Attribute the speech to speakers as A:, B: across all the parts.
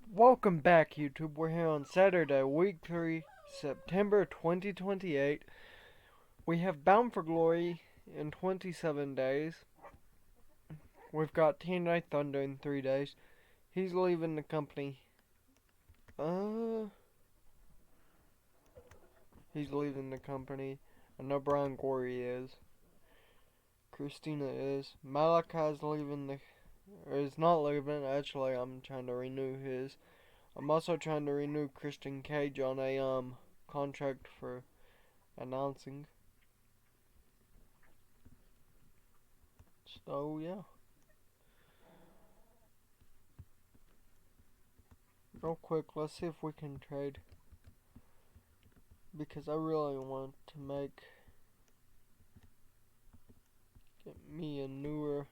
A: Welcome back, YouTube. We're here on Saturday, week 3, September 2028. We have Bound for Glory in 27 days. We've got TNA Thunder in 3 days. He's leaving the company. Uh, he's leaving the company. I know Brian Corey is. Christina is. Malachi's leaving or is not leaving. Actually, I'm trying to renew his. I'm also trying to renew Christian Cage on a contract for announcing. So yeah, real quick, let's see if we can trade because I really want to get me a newer.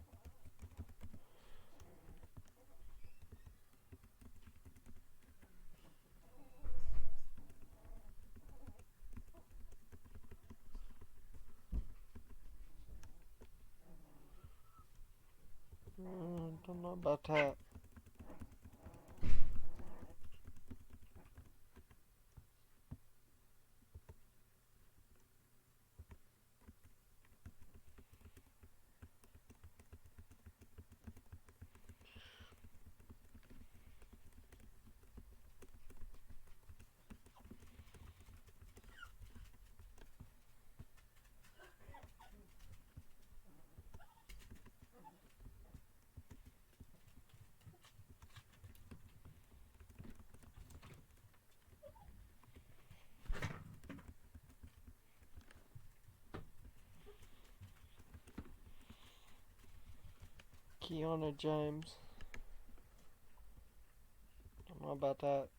A: Don't know about that. Kiana James. Don't know about that.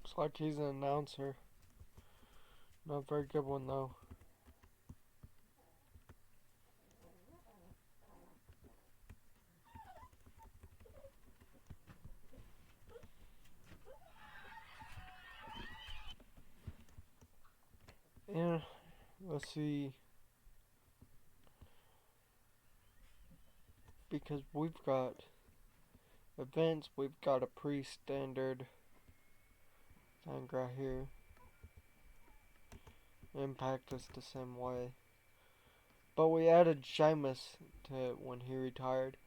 A: Looks like he's an announcer. Not a very good one though. Yeah, let's see. Because we've got events, we've got a pre-standard thing right here. Impact is the same way. But we added Sheamus to when he retired.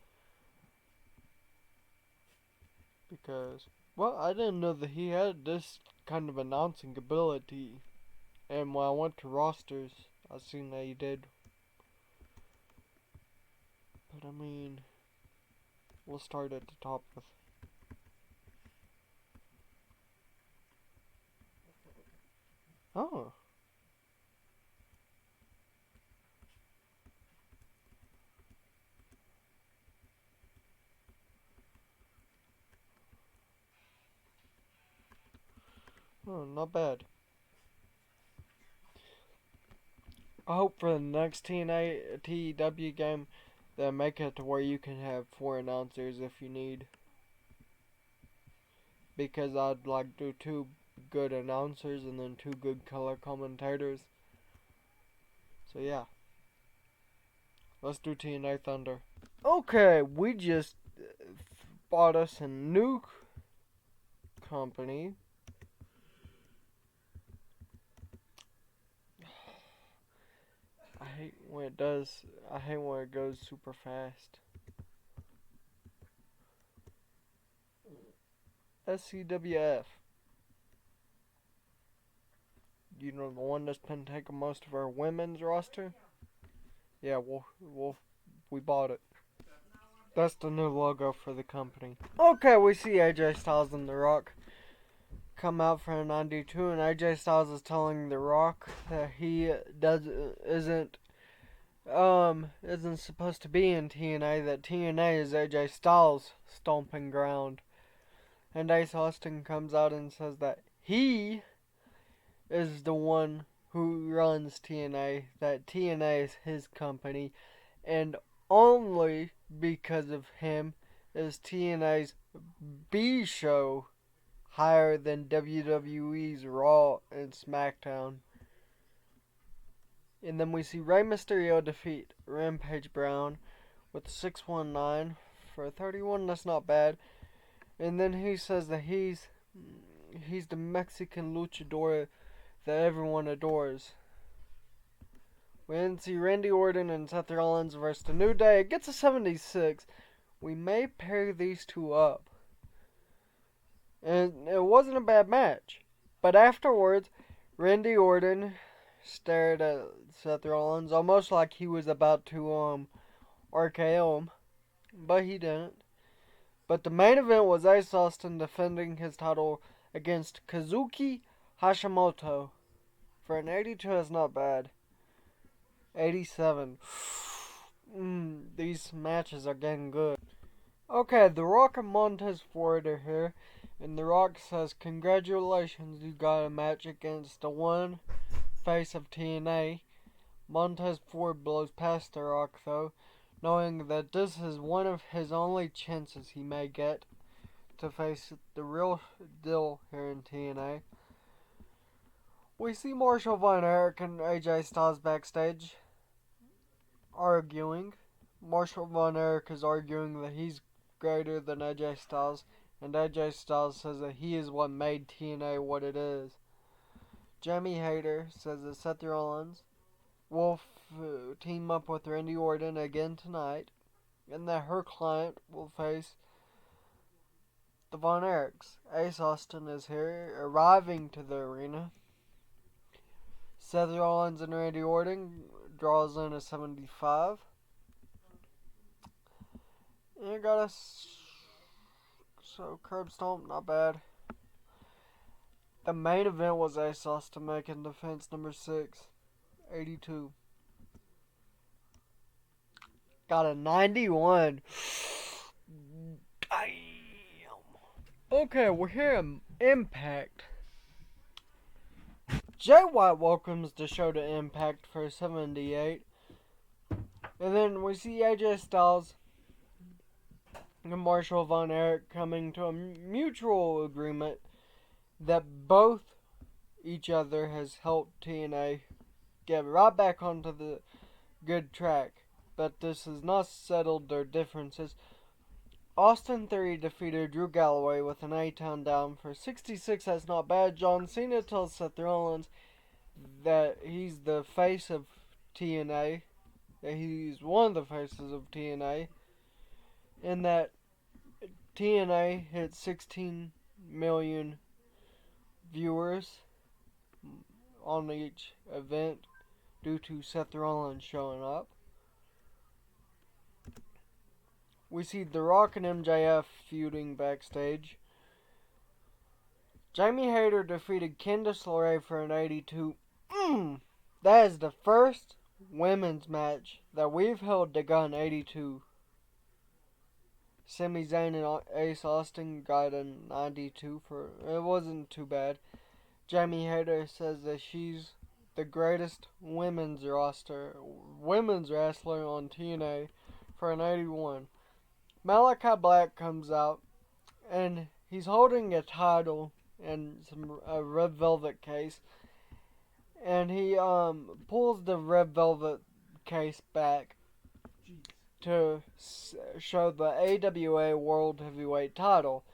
A: Because, well, I didn't know that he had this kind of announcing ability. And when I went to rosters, I seen that he did. But I mean, we'll start at the top with. Oh. Oh, not bad. I hope for the next TNA TEW game, they make it to where you can have 4 announcers if you need. Because I'd like to do 2 good announcers and then 2 good color commentators. So yeah, let's do TNA Thunder. Okay, we just bought us a new company. I hate when it does. I hate when it goes super fast. SCWF. You know, the one that's been taking most of our women's roster. Yeah, we bought it. That's the new logo for the company. Okay, we see AJ Styles and The Rock come out for a 92, and AJ Styles is telling The Rock that he isn't supposed to be in TNA. That TNA is AJ Styles' stomping ground. And Ace Austin comes out and says that he is the one who runs TNA. That TNA is his company, and only because of him is TNA's B show higher than WWE's Raw and SmackDown. And then we see Rey Mysterio defeat Rampage Brown with 619 for 31. That's not bad. And then he says that he's the Mexican luchador that everyone adores. We then see Randy Orton and Seth Rollins versus The New Day. It gets a 76. We may pair these two up. And it wasn't a bad match. But afterwards, Randy Orton stared at Seth Rollins almost like he was about to RKO him. But he didn't. But the main event was Ace Austin defending his title against Kazuki Hashimoto. For an 82, that's not bad. 87. These matches are getting good. Okay, The Rock and Montez Ford are here. And The Rock says, congratulations, you got a match against the one face of TNA. Montez Ford blows past The Rock, though, knowing that this is one of his only chances he may get to face the real deal here in TNA. We see Marshall Von Erich and AJ Styles backstage arguing. Marshall Von Erich is arguing that he's greater than AJ Styles, and AJ Styles says that he is what made TNA what it is. Jamie Hayter says that Seth Rollins will team up with Randy Orton again tonight, and that her client will face the Von Erichs. Ace Austin is here, arriving to the arena. Seth Rollins and Randy Orton draws in a 75. And you got so curb stomp, not bad. The main event was Ace Austin making defense number 6, 82. Got a 91. Damn. Okay, we're here at Impact. Jay White welcomes the show to Impact for 78. And then we see AJ Styles and Marshall Von Erich coming to a mutual agreement that both each other has helped TNA get right back onto the good track. But this has not settled their differences. Austin Theory defeated Drew Galloway with an A-Town down for 66. That's not bad. John Cena tells Seth Rollins that he's the face of TNA. That he's one of the faces of TNA. And that TNA hit 16 million viewers on each event due to Seth Rollins showing up. We see The Rock and MJF feuding backstage. Jamie Hayter defeated Candice LeRae for an 82. That is the first women's match that we've held to gun 82. Sami Zayn and Ace Austin got a 92 for... It wasn't too bad. Jamie Hayter says that she's the greatest women's wrestler on TNA for an 81. Malachi Black comes out, and he's holding a title and a red velvet case, and he pulls the red velvet case back to show the AWA World Heavyweight title.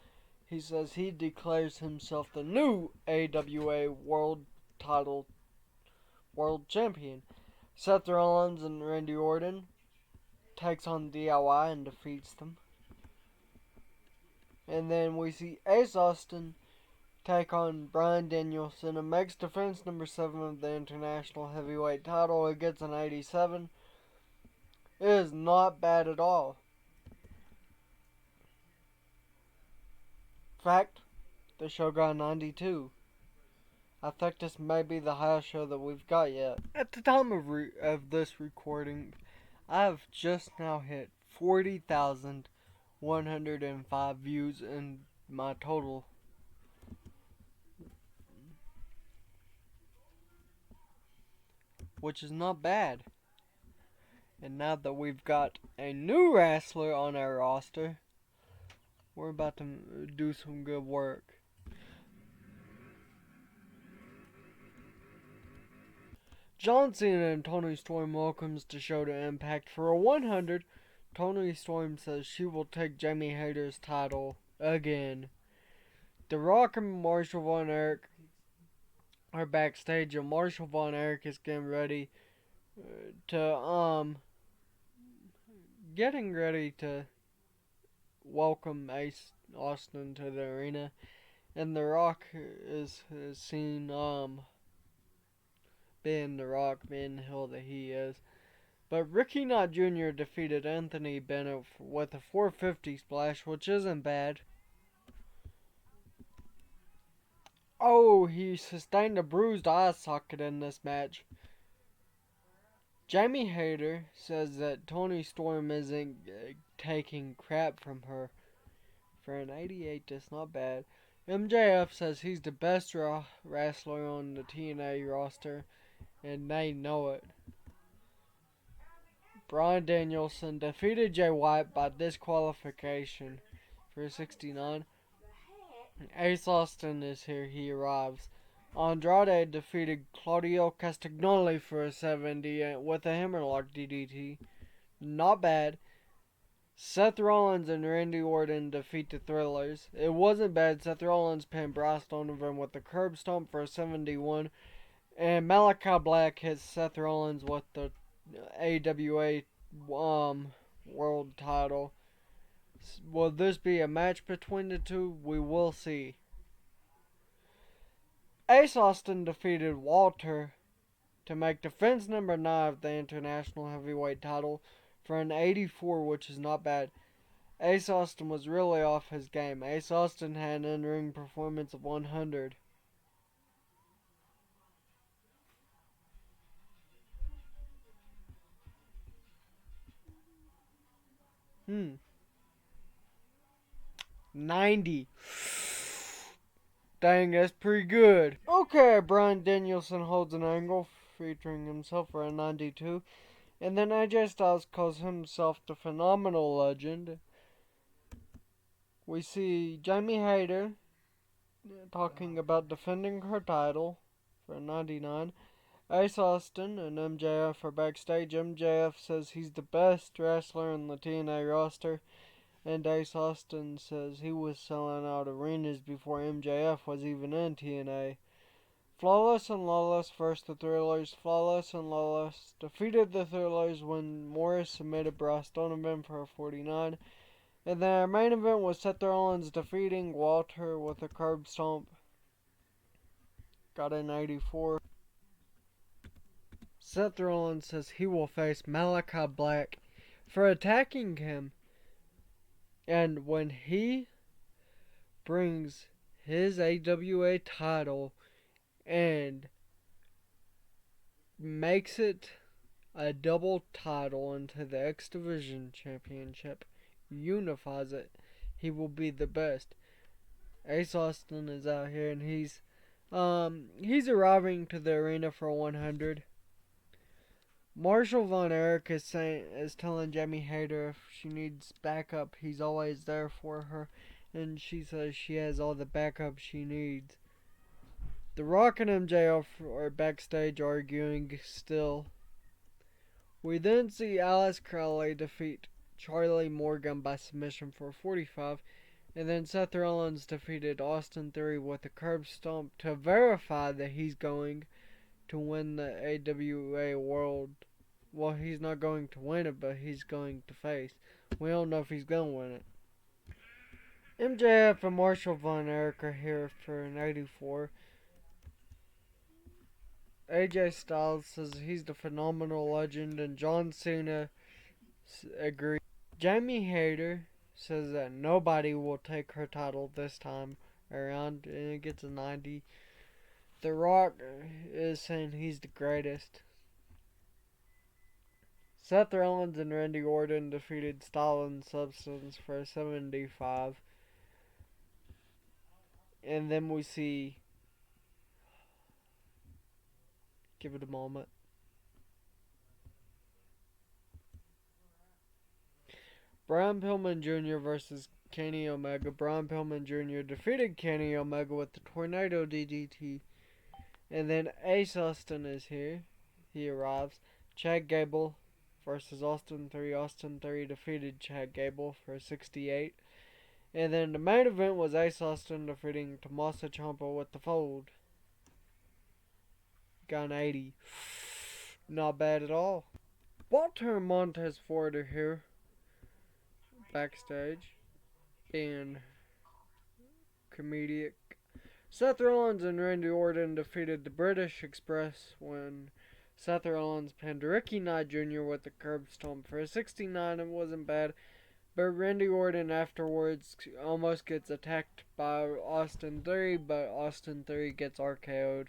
A: He says he declares himself the new AWA World Champion. Seth Rollins and Randy Orton takes on DIY and defeats them. And then we see Ace Austin take on Bryan Danielson and makes defense number 7 of the International Heavyweight title. It gets an 87. It is not bad at all. In fact, the show got 92. I think this may be the highest show that we've got yet. At the time of this recording, I have just now hit 40,105 views in my total. Which is not bad. And now that we've got a new wrestler on our roster, we're about to do some good work. John Cena and Toni Storm welcomes the show to Impact for a 100. Toni Storm says she will take Jamie Hayter's title again. The Rock and Marshall Von Erich are backstage, and Marshall Von Erich is getting ready to welcome Ace Austin to the arena, and The Rock is seen being The Rock, being the heel that he is. But Ricky Knott Jr. defeated Anthony Bennett with a 450 splash, which isn't bad. Oh, he sustained a bruised eye socket in this match. Jamie Hayter says that Toni Storm isn't taking crap from her. For an 88, that's not bad. MJF says he's the best wrestler on the TNA roster, and they know it. Bryan Danielson defeated Jay White by disqualification for 69. Ace Austin is here, he arrives. Andrade defeated Claudio Castagnoli for a 70 with a hammerlock DDT. Not bad. Seth Rollins and Randy Orton defeat the Thrillers. It wasn't bad. Seth Rollins pinned Bryce Donovan with the curb stomp for a 71. And Malachi Black hits Seth Rollins with the AWA world title. Will this be a match between the two? We will see. Ace Austin defeated Walter to make defense number 9 of the International Heavyweight title for an 84, which is not bad. Ace Austin was really off his game. Ace Austin had an in-ring performance of 100. 90. Dang, that's pretty good. Okay, Bryan Danielson holds an angle featuring himself for a 92. And then AJ Styles calls himself the Phenomenal Legend. We see Jamie Hayter talking about defending her title for a 99. Ace Austin and MJF are backstage. MJF says he's the best wrestler in the TNA roster. And Ace Austin says he was selling out arenas before MJF was even in TNA. Flawless and Lawless versus the Thrillers. Flawless and Lawless defeated the Thrillers when Morris submitted Bryce Donovan for a 49. And then our main event was Seth Rollins defeating Walter with a curb stomp. Got an 84. Seth Rollins says he will face Malachi Black for attacking him. And when he brings his AWA title and makes it a double title into the X Division Championship, unifies it, he will be the best. Ace Austin is out here and he's arriving to the arena for 100. Marshall Von Erich is telling Jamie Hayter if she needs backup, he's always there for her, and she says she has all the backup she needs. The Rock and MJF are backstage arguing still. We then see Alice Crowley defeat Charlie Morgan by submission for 45, and then Seth Rollins defeated Austin Theory with a curb stomp to verify that he's going to win the AWA World. Well, he's not going to win it, but he's going to face. We don't know if he's going to win it. MJF and Marshall Von Erich are here for an 84. AJ Styles says he's the phenomenal legend, and John Cena agrees. Jamie Hayter says that nobody will take her title this time around, and it gets a 90. The Rock is saying he's the greatest. Seth Rollins and Randy Orton defeated Style and Substance for a 75. And then we see. Give it a moment. Brian Pillman Jr. versus Kenny Omega. Brian Pillman Jr. defeated Kenny Omega with the Tornado DDT. And then Ace Austin is here. He arrives. Chad Gable versus Austin 3. Austin 3 defeated Chad Gable for 68. And then the main event was Ace Austin defeating Tommaso Ciampa with the fold. Got an 80. Not bad at all. Walter and Montez Ford are here backstage being comedic. Seth Rollins and Randy Orton defeated the British Express when Seth Rollins pinned Ricky Knight Jr. with the curb stomp for a 69. It wasn't bad, but Randy Orton afterwards almost gets attacked by Austin 3, but Austin 3 gets RKO'd.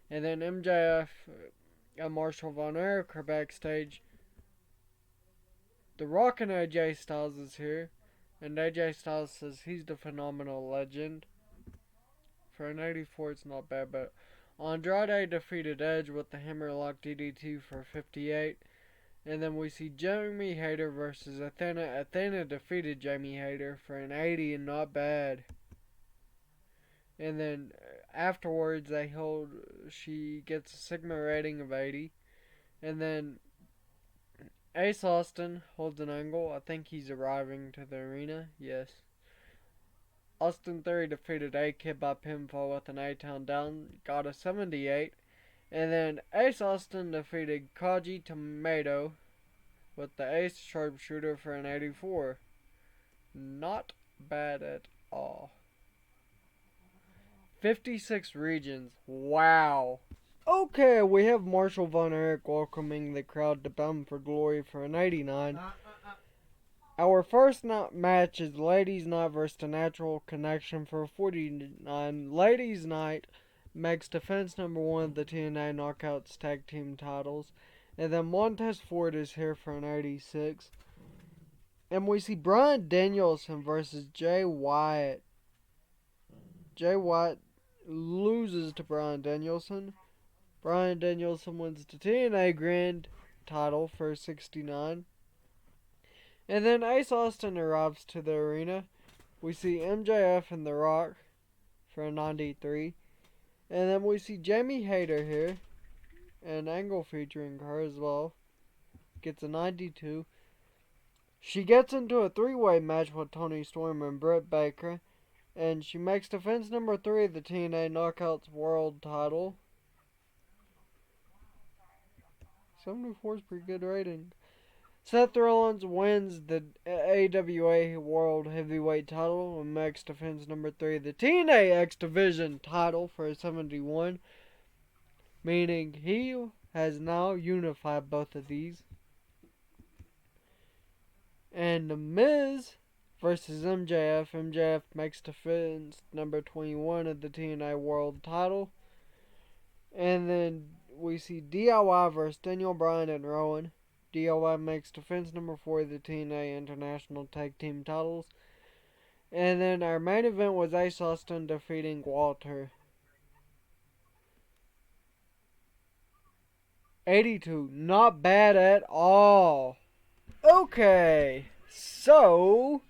A: And then MJF and Marshall Von Erich are backstage. The Rock and AJ Styles is here, and AJ Styles says he's the phenomenal legend. For an 84, it's not bad, but Andrade defeated Edge with the Hammerlock DDT for 58. And then we see Jamie Hayter versus Athena. Athena defeated Jamie Hayter for an 80 and not bad. And then afterwards, she gets a Sigma rating of 80. And then Ace Austin holds an angle. I think he's arriving to the arena. Yes. Austin Theory defeated A-Kid by pinfall with an A-Town down. Got a 78. And then Ace Austin defeated Kaji Tomato with the Ace Sharpshooter for an 84. Not bad at all. 56 regions. Wow. Okay, we have Marshall Von Erich welcoming the crowd to Bound for Glory for an 89. Our first match is Ladies Night versus the Natural Connection for a 49. Ladies Night makes defense number 1 of the TNA Knockouts Tag Team titles. And then Montez Ford is here for an 86. And we see Bryan Danielson versus Jay White. Jay White loses to Bryan Danielson. Bryan Danielson wins the TNA Grand title for 69. And then Ace Austin arrives to the arena. We see MJF and The Rock for a 93. And then we see Jamie Hayter here. An angle featuring her as well. Gets a 92. She gets into a 3-way match with Toni Storm and Britt Baker. And she makes defense number 3 of the TNA Knockouts World title. 74 is pretty good rating. Seth Rollins wins the AWA World Heavyweight title and makes defense number 3 of the TNA X Division title for a 71. Meaning he has now unified both of these. And The Miz versus MJF. MJF makes defense number 21 of the TNA World title. And then we see DIY versus Daniel Bryan and Rowan. DIY makes defense number 4 of the TNA International Tag Team titles. And then our main event was Ace Austin defeating Walter. 82. Not bad at all. Okay. So,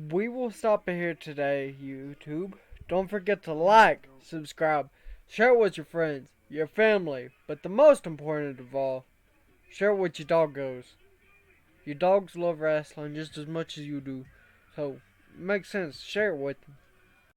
A: we will stop it here today, YouTube. Don't forget to like, subscribe, share it with your friends, your family, but the most important of all, share it with your doggos. Your dogs love wrestling just as much as you do. So, it makes sense. Share it with them.